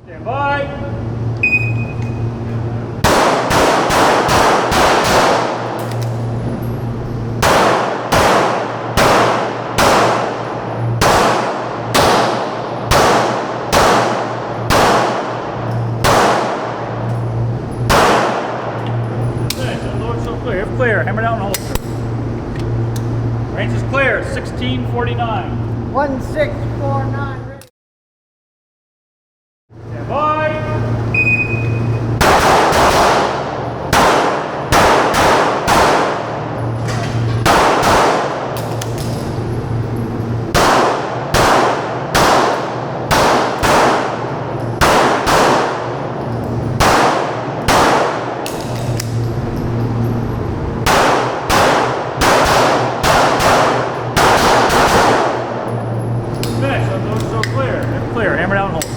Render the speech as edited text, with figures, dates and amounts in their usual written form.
Stand by. Clear, if clear, hammer down and hold. Range is clear, 1649. 1649. Ready. Stand by. Finish, those are clear. If clear, hammer down and hold.